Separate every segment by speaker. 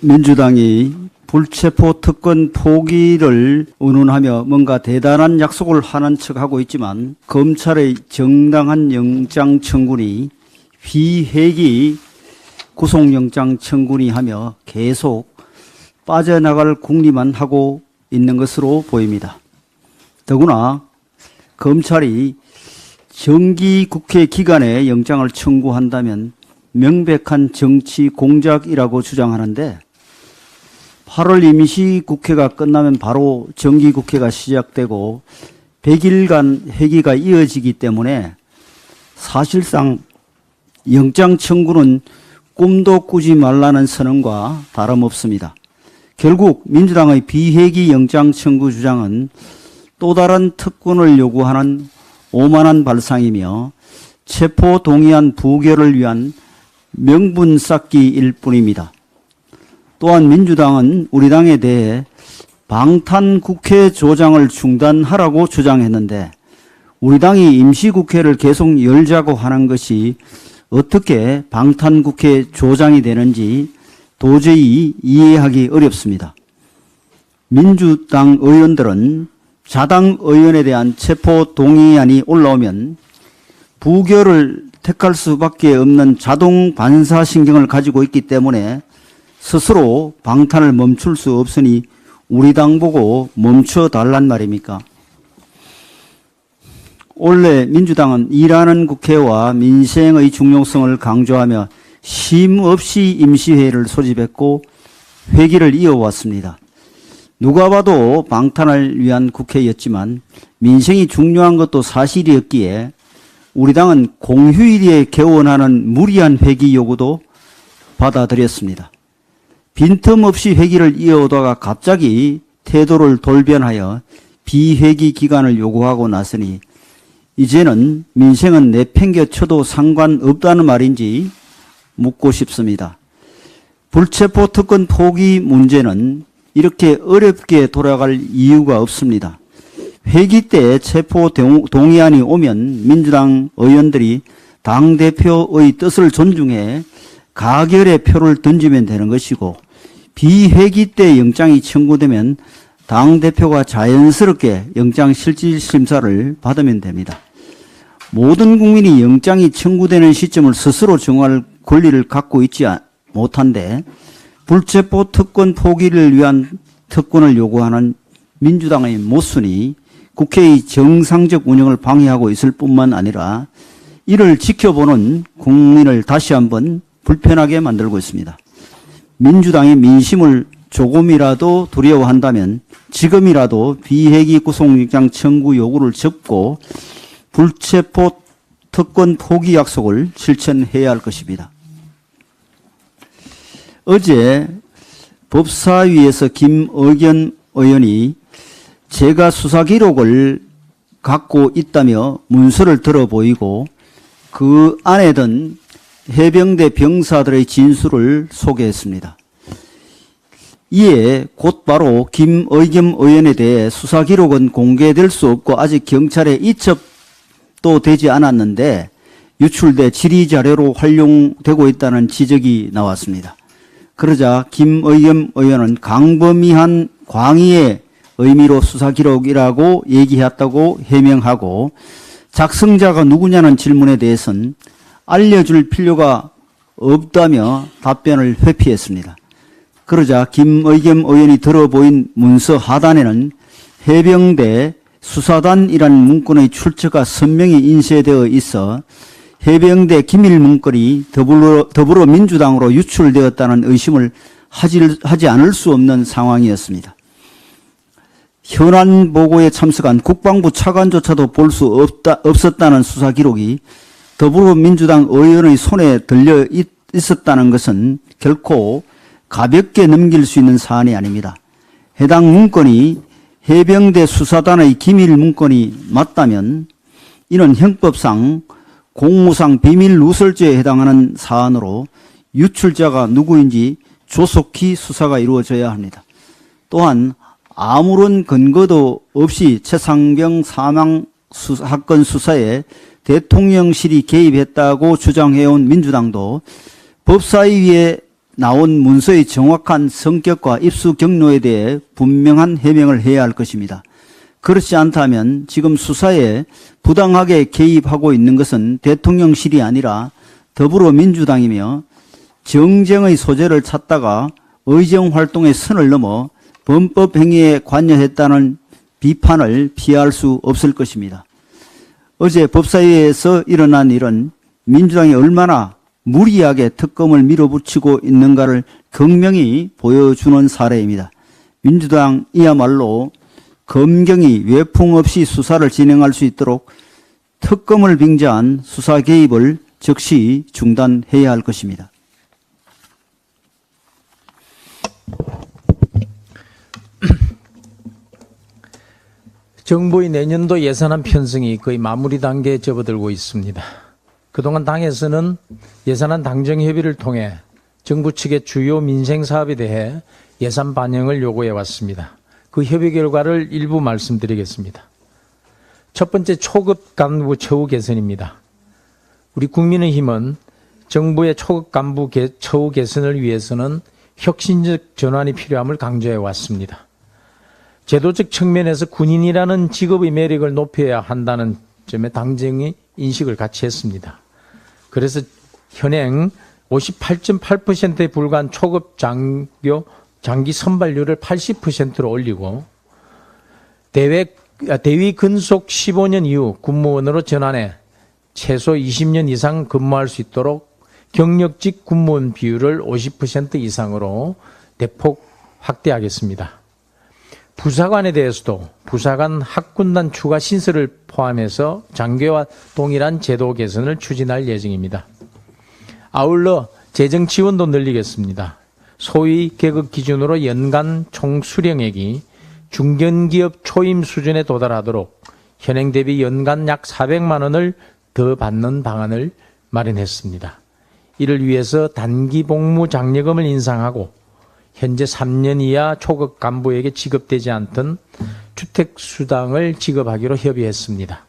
Speaker 1: 민주당이 불체포 특권 포기를 운운하며 뭔가 대단한 약속을 하는 척하고 있지만 검찰의 정당한 영장 청구니 비회기 구속영장 청구니 하며 계속 빠져나갈 궁리만 하고 있는 것으로 보입니다. 더구나 검찰이 정기국회 기간에 영장을 청구한다면 명백한 정치 공작이라고 주장하는데 8월 임시국회가 끝나면 바로 정기국회가 시작되고 100일간 회기가 이어지기 때문에 사실상 영장 청구는 꿈도 꾸지 말라는 선언과 다름없습니다. 결국 민주당의 비회기 영장 청구 주장은 또 다른 특권을 요구하는 오만한 발상이며 체포 동의안 부결을 위한 명분 쌓기일 뿐입니다. 또한 민주당은 우리 당에 대해 방탄국회 조장을 중단하라고 주장했는데 우리 당이 임시국회를 계속 열자고 하는 것이 어떻게 방탄국회 조장이 되는지 도저히 이해하기 어렵습니다. 민주당 의원들은 자당 의원에 대한 체포 동의안이 올라오면 부결을 택할 수밖에 없는 자동 반사신경을 가지고 있기 때문에 스스로 방탄을 멈출 수 없으니 우리 당 보고 멈춰달란 말입니까? 원래 민주당은 일하는 국회와 민생의 중요성을 강조하며 쉼없이 임시회의를 소집했고 회기를 이어왔습니다. 누가 봐도 방탄을 위한 국회였지만 민생이 중요한 것도 사실이었기에 우리 당은 공휴일에 개원하는 무리한 회기 요구도 받아들였습니다. 빈틈없이 회기를 이어오다가 갑자기 태도를 돌변하여 비회기 기간을 요구하고 나서니 이제는 민생은 내팽개쳐도 상관없다는 말인지 묻고 싶습니다. 불체포 특권 포기 문제는 이렇게 어렵게 돌아갈 이유가 없습니다. 회기 때 체포 동의안이 오면 민주당 의원들이 당대표의 뜻을 존중해 가결의 표를 던지면 되는 것이고 비회기 때 영장이 청구되면 당대표가 자연스럽게 영장 실질심사를 받으면 됩니다. 모든 국민이 영장이 청구되는 시점을 스스로 정할 권리를 갖고 있지 못한데 불체포 특권 포기를 위한 특권을 요구하는 민주당의 모순이 국회의 정상적 운영을 방해하고 있을 뿐만 아니라 이를 지켜보는 국민을 다시 한번 불편하게 만들고 있습니다. 민주당이 민심을 조금이라도 두려워한다면 지금이라도 비회기 구속영장 청구 요구를 접고 불체포 특권 포기 약속을 실천해야 할 것입니다. 어제 법사위에서 김의견 의원이 제가 수사 기록을 갖고 있다며 문서를 들어 보이고 그 안에 든 해병대 병사들의 진술을 소개했습니다. 이에 곧바로 김의겸 의원에 대해 수사 기록은 공개될 수 없고 아직 경찰에 이첩도 되지 않았는데 유출돼 질의자료로 활용되고 있다는 지적이 나왔습니다. 그러자 김의겸 의원은 광범위한 광의의 의미로 수사 기록이라고 얘기했다고 해명하고 작성자가 누구냐는 질문에 대해서는 알려줄 필요가 없다며 답변을 회피했습니다. 그러자 김의겸 의원이 들어보인 문서 하단에는 해병대 수사단이라는 문건의 출처가 선명히 인쇄되어 있어 해병대 기밀 문건이 더불어민주당으로 유출되었다는 의심을 하지 않을 수 없는 상황이었습니다. 현안 보고에 참석한 국방부 차관조차도 볼 수 없었다는 수사 기록이 더불어민주당 의원의 손에 들려 있었다는 것은 결코 가볍게 넘길 수 있는 사안이 아닙니다. 해당 문건이 해병대 수사단의 기밀 문건이 맞다면 이는 형법상 공무상 비밀 누설죄에 해당하는 사안으로 유출자가 누구인지 조속히 수사가 이루어져야 합니다. 또한 아무런 근거도 없이 최상병 사망 사건 수사에 대통령실이 개입했다고 주장해온 민주당도 법사위에 나온 문서의 정확한 성격과 입수 경로에 대해 분명한 해명을 해야 할 것입니다. 그렇지 않다면 지금 수사에 부당하게 개입하고 있는 것은 대통령실이 아니라 더불어민주당이며 정쟁의 소재를 찾다가 의정 활동의 선을 넘어 범법 행위에 관여했다는 비판을 피할 수 없을 것입니다. 어제 법사위에서 일어난 일은 민주당이 얼마나 무리하게 특검을 밀어붙이고 있는가를 극명히 보여주는 사례입니다. 민주당이야말로 검경이 외풍 없이 수사를 진행할 수 있도록 특검을 빙자한 수사 개입을 즉시 중단해야 할 것입니다.
Speaker 2: 정부의 내년도 예산안 편성이 거의 마무리 단계에 접어들고 있습니다. 그동안 당에서는 예산안 당정 협의를 통해 정부 측의 주요 민생 사업에 대해 예산 반영을 요구해 왔습니다. 그 협의 결과를 일부 말씀드리겠습니다. 첫 번째, 초급 간부 처우 개선입니다. 우리 국민의힘은 정부의 초급 간부 처우 개선을 위해서는 혁신적 전환이 필요함을 강조해 왔습니다. 제도적 측면에서 군인이라는 직업의 매력을 높여야 한다는 점에 당정이 인식을 같이 했습니다. 그래서 현행 58.8%에 불과한 초급 장기 선발률을 80%로 올리고 대위 근속 15년 이후 군무원으로 전환해 최소 20년 이상 근무할 수 있도록 경력직 군무원 비율을 50% 이상으로 대폭 확대하겠습니다. 부사관에 대해서도 부사관 학군단 추가 신설을 포함해서 장교와 동일한 제도 개선을 추진할 예정입니다. 아울러 재정 지원도 늘리겠습니다. 소위 계급 기준으로 연간 총 수령액이 중견기업 초임 수준에 도달하도록 현행 대비 연간 약 400만 원을 더 받는 방안을 마련했습니다. 이를 위해서 단기 복무 장려금을 인상하고 현재 3년 이하 초급 간부에게 지급되지 않던 주택수당을 지급하기로 협의했습니다.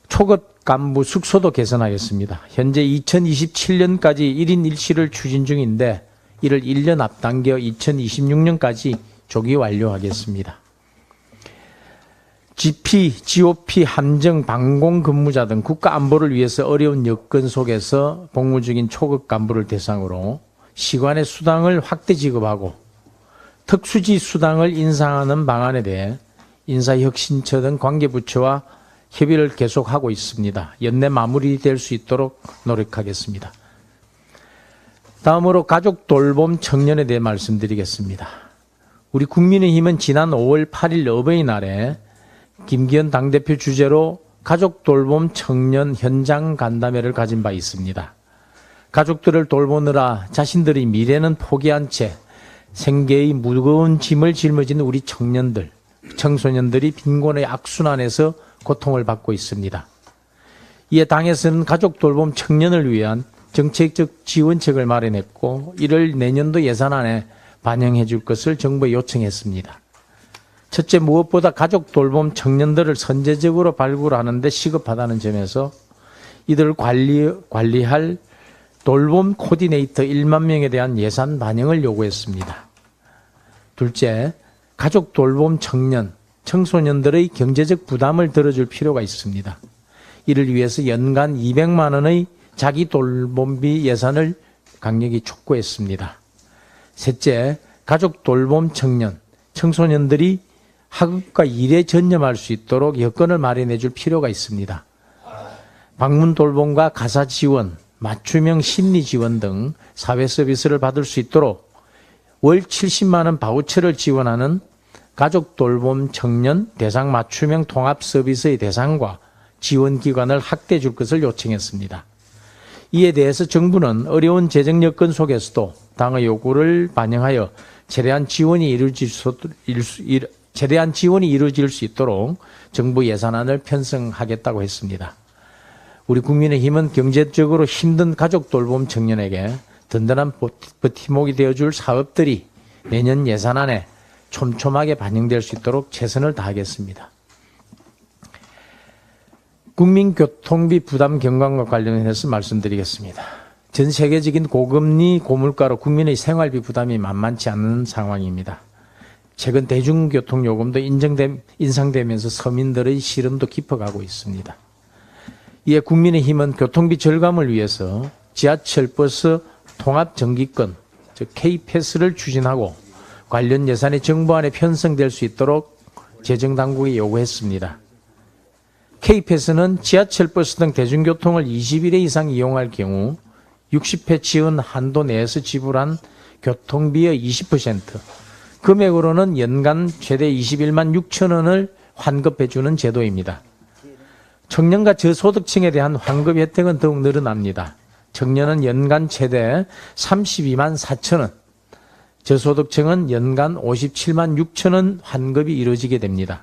Speaker 2: 초급 간부 숙소도 개선하겠습니다. 현재 2027년까지 1인 1실을 추진 중인데 이를 1년 앞당겨 2026년까지 조기 완료하겠습니다. GP, GOP, 함정, 방공 근무자 등 국가 안보를 위해서 어려운 여건 속에서 복무 중인 초급 간부를 대상으로 시간의 수당을 확대 지급하고 특수지 수당을 인상하는 방안에 대해 인사혁신처 등 관계부처와 협의를 계속하고 있습니다. 연내 마무리될 수 있도록 노력하겠습니다. 다음으로 가족 돌봄 청년에 대해 말씀드리겠습니다. 우리 국민의힘은 지난 5월 8일 어버이날에 김기현 당대표 주재로 가족 돌봄 청년 현장 간담회를 가진 바 있습니다. 가족들을 돌보느라 자신들의 미래는 포기한 채 생계의 무거운 짐을 짊어진 우리 청년들, 청소년들이 빈곤의 악순환에서 고통을 받고 있습니다. 이에 당에서는 가족 돌봄 청년을 위한 정책적 지원책을 마련했고 이를 내년도 예산안에 반영해 줄 것을 정부에 요청했습니다. 첫째, 무엇보다 가족 돌봄 청년들을 선제적으로 발굴하는 데 시급하다는 점에서 이들을 관리할 돌봄 코디네이터 1만 명에 대한 예산 반영을 요구했습니다. 둘째, 가족 돌봄 청년, 청소년들의 경제적 부담을 덜어줄 필요가 있습니다. 이를 위해서 연간 200만 원의 자기 돌봄비 예산을 강력히 촉구했습니다. 셋째, 가족 돌봄 청년, 청소년들이 학업과 일에 전념할 수 있도록 여건을 마련해 줄 필요가 있습니다. 방문 돌봄과 가사 지원, 맞춤형 심리 지원 등 사회 서비스를 받을 수 있도록 월 70만 원 바우처를 지원하는 가족 돌봄 청년 대상 맞춤형 통합 서비스의 대상과 지원 기관을 확대해 줄 것을 요청했습니다. 이에 대해서 정부는 어려운 재정 여건 속에서도 당의 요구를 반영하여 최대한 지원이 이루어질 수 있도록 정부 예산안을 편성하겠다고 했습니다. 우리 국민의힘은 경제적으로 힘든 가족 돌봄 청년에게 든든한 버팀목이 되어줄 사업들이 내년 예산안에 촘촘하게 반영될 수 있도록 최선을 다하겠습니다. 국민교통비 부담 경감과 관련해서 말씀드리겠습니다. 전 세계적인 고금리 고물가로 국민의 생활비 부담이 만만치 않은 상황입니다. 최근 대중교통 요금도 인상되면서 서민들의 시름도 깊어가고 있습니다. 이에 국민의힘은 교통비 절감을 위해서 지하철 버스 통합 정기권, 즉 K패스를 추진하고 관련 예산이 정부안에 편성될 수 있도록 재정당국에 요구했습니다. K패스는 지하철 버스 등 대중교통을 20일 이상 이용할 경우 60회 지원 한도 내에서 지불한 교통비의 20%, 금액으로는 연간 최대 21만 6천 원을 환급해주는 제도입니다. 청년과 저소득층에 대한 환급 혜택은 더욱 늘어납니다. 청년은 연간 최대 32만 4천 원, 저소득층은 연간 57만 6천 원 환급이 이루어지게 됩니다.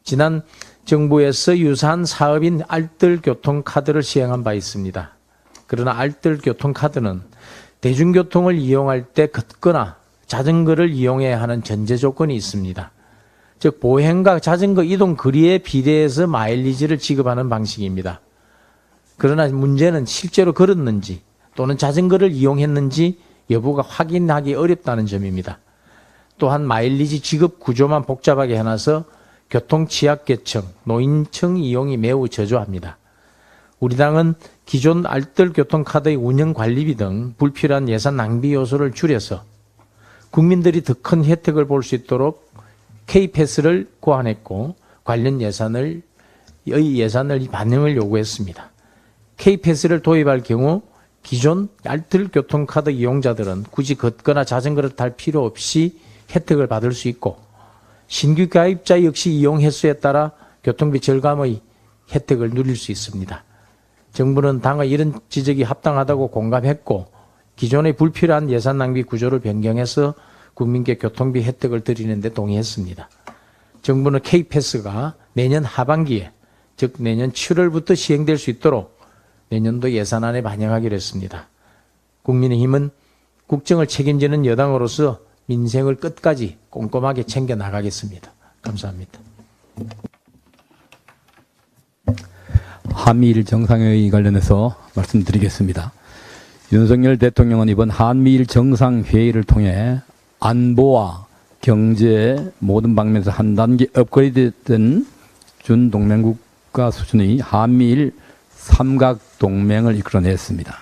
Speaker 2: 지난 정부에서 유사한 사업인 알뜰교통카드를 시행한 바 있습니다. 그러나 알뜰교통카드는 대중교통을 이용할 때 걷거나 자전거를 이용해야 하는 전제 조건이 있습니다. 즉 보행과 자전거 이동 거리에 비례해서 마일리지를 지급하는 방식입니다. 그러나 문제는 실제로 걸었는지 또는 자전거를 이용했는지 여부가 확인하기 어렵다는 점입니다. 또한 마일리지 지급 구조만 복잡하게 해놔서 교통취약계층, 노인층 이용이 매우 저조합니다. 우리 당은 기존 알뜰교통카드의 운영관리비 등 불필요한 예산 낭비 요소를 줄여서 국민들이 더 큰 혜택을 볼 수 있도록 K패스를 고안했고 관련 예산을 반영을 요구했습니다. K패스를 도입할 경우 기존 알뜰교통카드 이용자들은 굳이 걷거나 자전거를 탈 필요 없이 혜택을 받을 수 있고 신규 가입자 역시 이용 횟수에 따라 교통비 절감의 혜택을 누릴 수 있습니다. 정부는 당의 이런 지적이 합당하다고 공감했고 기존의 불필요한 예산 낭비 구조를 변경해서 국민께 교통비 혜택을 드리는 데 동의했습니다. 정부는 K패스가 내년 하반기에 즉 내년 7월부터 시행될 수 있도록 내년도 예산안에 반영하기로 했습니다. 국민의힘은 국정을 책임지는 여당으로서 민생을 끝까지 꼼꼼하게 챙겨 나가겠습니다. 감사합니다.
Speaker 3: 한미일 정상회의 관련해서 말씀드리겠습니다. 윤석열 대통령은 이번 한미일 정상회의를 통해 안보와 경제 모든 방면에서 한 단계 업그레이드된 준동맹국가 수준의 한미일 삼각동맹을 이끌어냈습니다.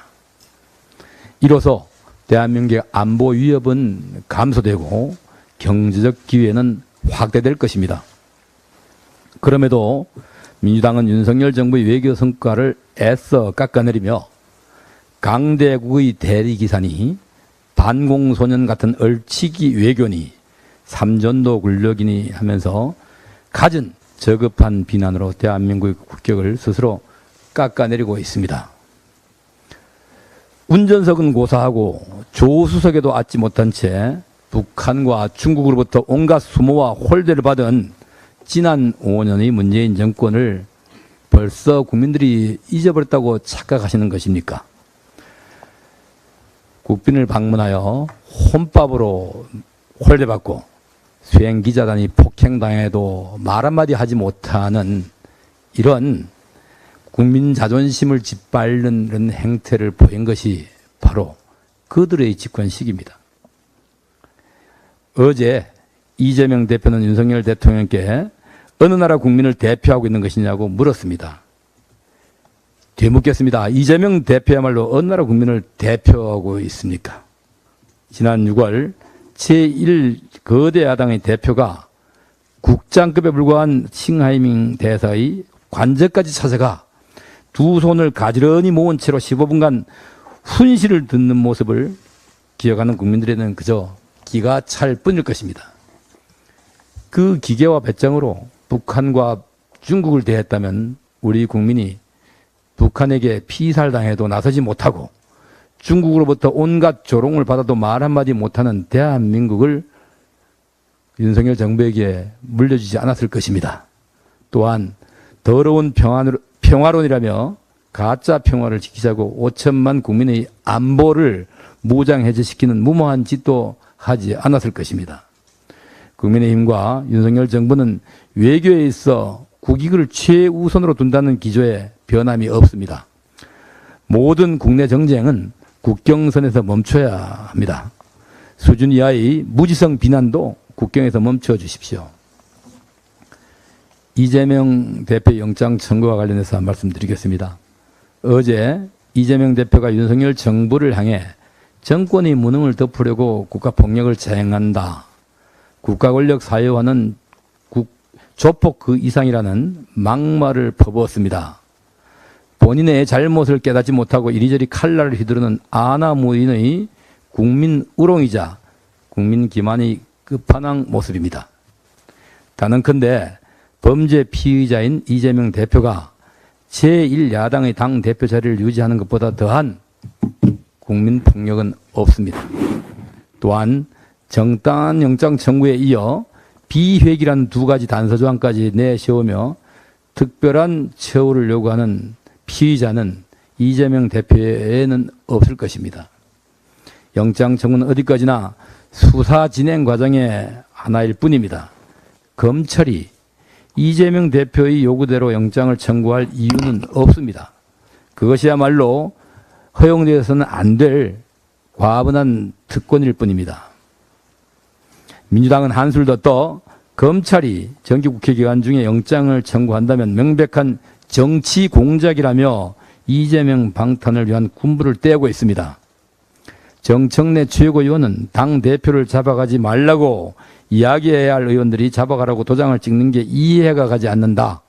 Speaker 3: 이로써 대한민국의 안보 위협은 감소되고 경제적 기회는 확대될 것입니다. 그럼에도 민주당은 윤석열 정부의 외교 성과를 애써 깎아내리며 강대국의 대리기사니 반공소년 같은 얼치기 외교니 삼전도 굴력이니 하면서 갖은 저급한 비난으로 대한민국의 국격을 스스로 깎아내리고 있습니다. 운전석은 고사하고 조수석에도 앉지 못한 채 북한과 중국으로부터 온갖 수모와 홀대를 받은 지난 5년의 문재인 정권을 벌써 국민들이 잊어버렸다고 착각하시는 것입니까? 국빈을 방문하여 혼밥으로 홀대받고 수행기자단이 폭행당해도 말 한마디 하지 못하는 이런 국민 자존심을 짓밟는 이런 행태를 보인 것이 바로 그들의 집권식입니다. 어제 이재명 대표는 윤석열 대통령께 어느 나라 국민을 대표하고 있는 것이냐고 물었습니다. 되묻겠습니다. 이재명 대표야말로 어느 나라 국민을 대표하고 있습니까? 지난 6월 제1 거대 야당의 대표가 국장급에 불과한 칭하이밍 대사의 관저까지 찾아가 두 손을 가지런히 모은 채로 15분간 훈시를 듣는 모습을 기억하는 국민들에는 그저 기가 찰 뿐일 것입니다. 그 기계와 배짱으로 북한과 중국을 대했다면 우리 국민이 북한에게 피살당해도 나서지 못하고 중국으로부터 온갖 조롱을 받아도 말 한마디 못하는 대한민국을 윤석열 정부에게 물려주지 않았을 것입니다. 또한 더러운 평화론이라며 가짜 평화를 지키자고 5천만 국민의 안보를 무장해제시키는 무모한 짓도 하지 않았을 것입니다. 국민의힘과 윤석열 정부는 외교에 있어 국익을 최우선으로 둔다는 기조에 변함이 없습니다. 모든 국내 정쟁은 국경선에서 멈춰야 합니다. 수준 이하의 무지성 비난도 국경에서 멈춰 주십시오. 이재명 대표 영장 청구와 관련해서 말씀드리겠습니다. 어제 이재명 대표가 윤석열 정부를 향해 정권의 무능을 덮으려고 국가폭력을 자행한다. 국가 권력 사유화는 조폭 그 이상이라는 막말을 퍼부었습니다. 본인의 잘못을 깨닫지 못하고 이리저리 칼날을 휘두르는 아나무인의 국민 우롱이자 국민 기만의 끝판왕 모습입니다. 단언컨대 범죄 피의자인 이재명 대표가 제1야당의 당대표 자리를 유지하는 것보다 더한 국민 폭력은 없습니다. 또한 정당한 영장 청구에 이어 비회기란 두 가지 단서 조항까지 내세우며 특별한 처우를 요구하는 피의자는 이재명 대표에는 없을 것입니다. 영장 청구는 어디까지나 수사 진행 과정의 하나일 뿐입니다. 검찰이 이재명 대표의 요구대로 영장을 청구할 이유는 없습니다. 그것이야말로 허용되어서는 안 될 과분한 특권일 뿐입니다. 민주당은 한술 더 떠 검찰이 정기국회 기간 중에 영장을 청구한다면 명백한 정치 공작이라며 이재명 방탄을 위한 군부를 떼고 있습니다. 정청래 최고위원은 당대표를 잡아가지 말라고 이야기해야 할 의원들이 잡아가라고 도장을 찍는 게 이해가 가지 않는다.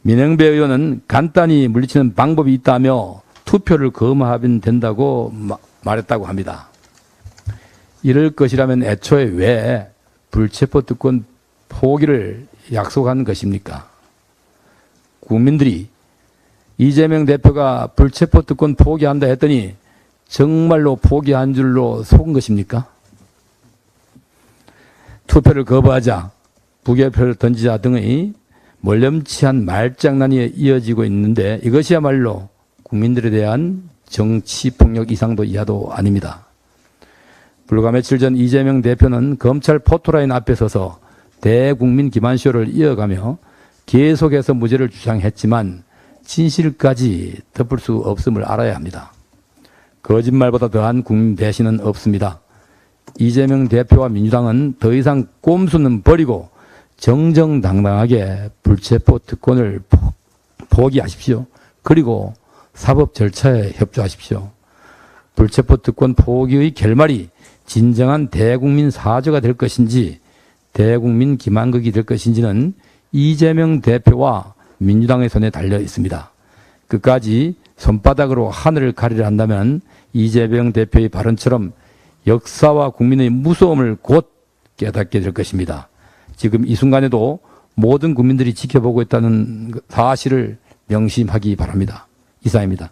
Speaker 3: 민영배 의원은 간단히 물리치는 방법이 있다며 투표를 검하면 된다고 말했다고 합니다. 이럴 것이라면 애초에 왜 불체포 특권 포기를 약속한 것입니까? 국민들이 이재명 대표가 불체포 특권 포기한다 했더니 정말로 포기한 줄로 속은 것입니까? 투표를 거부하자, 부결표를 던지자 등의 멀렴치한 말장난이 이어지고 있는데 이것이야말로 국민들에 대한 정치폭력 이상도 이하도 아닙니다. 불과 며칠 전 이재명 대표는 검찰 포토라인 앞에 서서 대국민 기만쇼를 이어가며 계속해서 무죄를 주장했지만 진실까지 덮을 수 없음을 알아야 합니다. 거짓말보다 더한 국민 배신은 없습니다. 이재명 대표와 민주당은 더 이상 꼼수는 버리고 정정당당하게 불체포 특권을 포기하십시오. 그리고 사법 절차에 협조하십시오. 불체포 특권 포기의 결말이 진정한 대국민 사죄가 될 것인지 대국민 기만극이 될 것인지는 이재명 대표와 민주당의 손에 달려 있습니다. 끝까지 손바닥으로 하늘을 가리려 한다면 이재명 대표의 발언처럼 역사와 국민의 무서움을 곧 깨닫게 될 것입니다. 지금 이 순간에도 모든 국민들이 지켜보고 있다는 사실을 명심하기 바랍니다. 이상입니다.